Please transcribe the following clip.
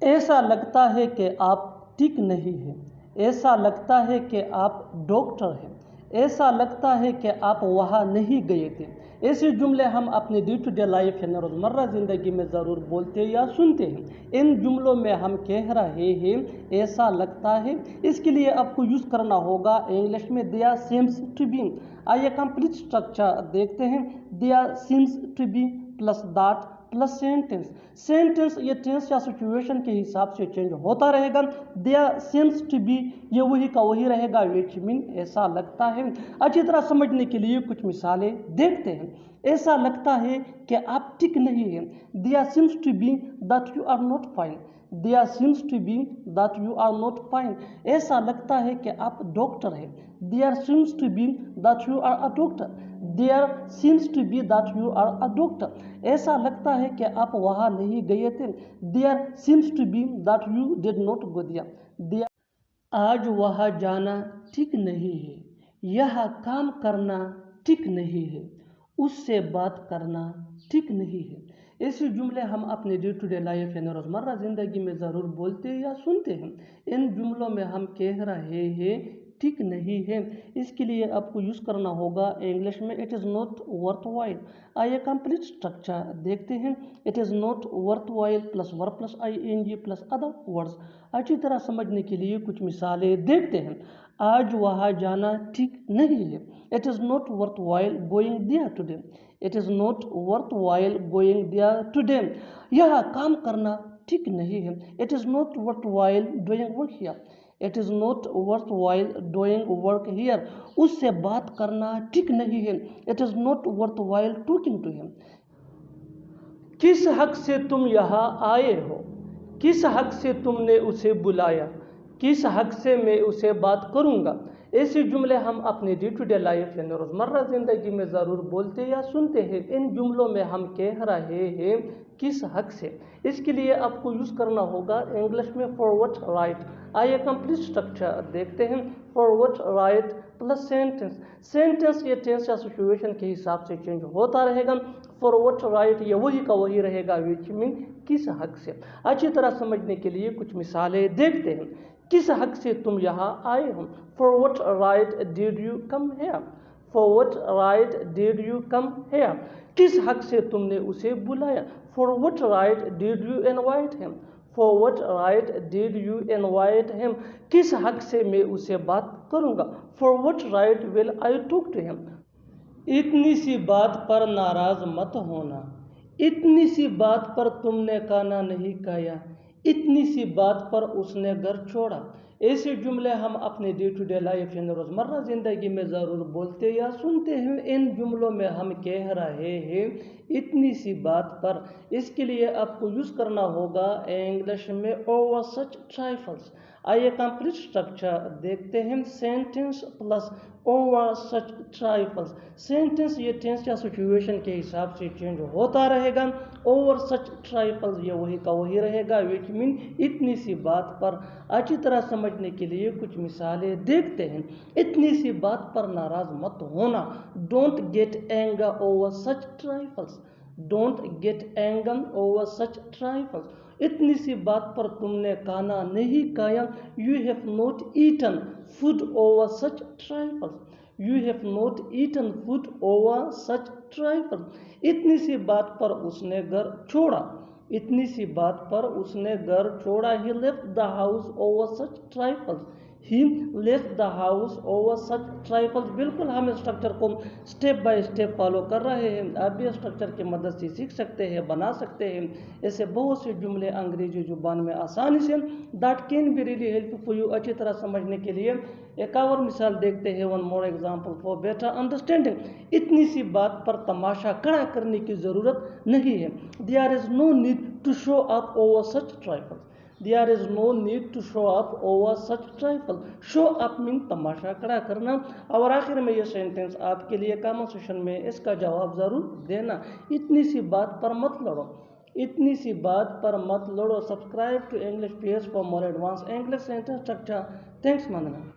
ऐसा लगता है कि आप ठीक नहीं हैं। ऐसा लगता है कि आप डॉक्टर हैं। ऐसा लगता है कि आप वहाँ नहीं गए थे। ऐसे जुमले हम अपने डे टू डे लाइफ यानी रोज़मर्रा ज़िंदगी में ज़रूर बोलते या सुनते हैं। इन जुमलों में हम कह रहे हैं ऐसा लगता है, इसके लिए आपको यूज़ करना होगा इंग्लिश में देयर सीम्स टू बी। आइए कंप्लीट स्ट्रक्चर देखते हैं। There seems to be plus that plus sentence. Sentence ये टेंस या सिचुएशन के हिसाब से चेंज होता रहेगा। देयर सीम्स टू बी ये वही का वही रहेगा, विच मीन ऐसा लगता है। अच्छी तरह समझने के लिए कुछ मिसालें देखते हैं। ऐसा लगता है कि आप ठीक नहीं हैं। There seems to be that you are not fine. There seems to be that you are not fine. ऐसा लगता है कि आप डॉक्टर हैं। There seems to be that you are a doctor. There seems to be that you are a doctor. ऐसा लगता है कि आप वहाँ नहीं गए थे। There seems to be that you did not go there. आज वहाँ जाना ठीक नहीं है। यह काम करना ठीक नहीं है। उससे बात करना ठीक नहीं है। ऐसे जुमले हम अपने डे टू डे लाइफ यानी रोज़मर्रा ज़िंदगी में ज़रूर बोलते या सुनते हैं। इन जुमलों में हम कह रहे हैं ठीक नहीं है, इसके लिए आपको यूज़ करना होगा इंग्लिश में it is not worth while. आइए कंप्लीट स्ट्रक्चर देखते हैं। It is not worth while plus verb plus ing plus other words. अच्छी तरह समझने के लिए कुछ मिसालें देखते हैं। आज वहाँ जाना ठीक नहीं है। It is not worth while going there today. It is not worth while going there today. यह काम करना ठीक नहीं है। It is not worth while doing work here. It is not worth while doing work here. उससे बात करना ठीक नहीं है। It is not worth while talking to him. किस हक से तुम यहाँ आए हो? किस हक से तुमने उसे बुलाया? किस हक से मैं उसे बात करूँगा? ऐसे जुमले हम अपने डे टू डे लाइफ यानी रोज़मर्रा ज़िंदगी में ज़रूर बोलते या सुनते हैं। इन जुमलों में हम कह रहे हैं किस हक से, इसके लिए आपको यूज़ करना होगा इंग्लिश में फॉर व्हाट राइट। आइए कंप्लीट स्ट्रक्चर देखते हैं। For what right plus sentence. Sentence ये टेंस या सिचुएशन के हिसाब से चेंज होता रहेगा। फॉर व्हाट राइट ये वही का वही रहेगा, विच मीन किस हक से। अच्छी तरह समझने के लिए कुछ मिसालें देखते हैं। किस हक से तुम यहाँ आए हो? For what right did you come here? For what right did you come here? किस हक से तुमने उसे बुलाया? For what right did you invite him? For what right did you invite him? किस हक से मैं उसे बात करूँगा? For what right will I talk to him? इतनी सी बात पर नाराज मत होना। इतनी सी बात पर तुमने खाना नहीं खाया। इतनी सी बात पर उसने घर छोड़ा। ऐसे जुमले हम अपने डे टू डे लाइफ यानी रोज़मर्रा ज़िंदगी में ज़रूर बोलते या सुनते हैं। इन जुमलों में हम कह रहे हैं इतनी सी बात पर, इसके लिए आपको यूज़ करना होगा इंग्लिश में ओवर सच ट्राइफल्स। आइए कंप्लीट स्ट्रक्चर देखते हैं। Sentence plus over such ट्राइफल्स। Sentence ये टेंस या सिचुएशन के हिसाब से चेंज होता रहेगा। ओवर सच ट्राइफल्स ये वही का वही रहेगा, विच मीन इतनी सी बात पर। अच्छी तरह समझने के लिए कुछ मिसालें देखते हैं। इतनी सी बात पर नाराज मत होना। Don't get anger over such trifles. Don't get anger over such trifles. इतनी सी बात पर तुमने खाना नहीं खाया। You have not eaten food over such trifles. You have not eaten food over such trifles. इतनी सी बात पर उसने घर छोड़ा। इतनी सी बात पर उसने घर छोड़ा। He left the house over such trifles. He left the house over such trifles. बिल्कुल हम स्ट्रक्चर को स्टेप बाय स्टेप फॉलो कर रहे हैं। आप भी स्ट्रक्चर की मदद से सीख सकते हैं, बना सकते हैं। ऐसे बहुत से जुमले अंग्रेजी जुबान में आसानी say that can be really helpful for you. अच्छी तरह समझने के लिए एक और मिसाल देखते हैं। One more example for better understanding. इतनी सी बात पर तमाशा खड़ा करने की ज़रूरत नहीं है। There is no need to show up over such trifles. There is no need to show up over such trifle. Show up mean तमाशा खड़ा करना। और आखिर में ये सेंटेंस आपके लिए कमेंट सेक्शन में इसका जवाब ज़रूर देना। इतनी सी बात पर मत लड़ो। इतनी सी बात पर मत लड़ो। Subscribe to English page for more advance English sentence structure. Thanks मानना।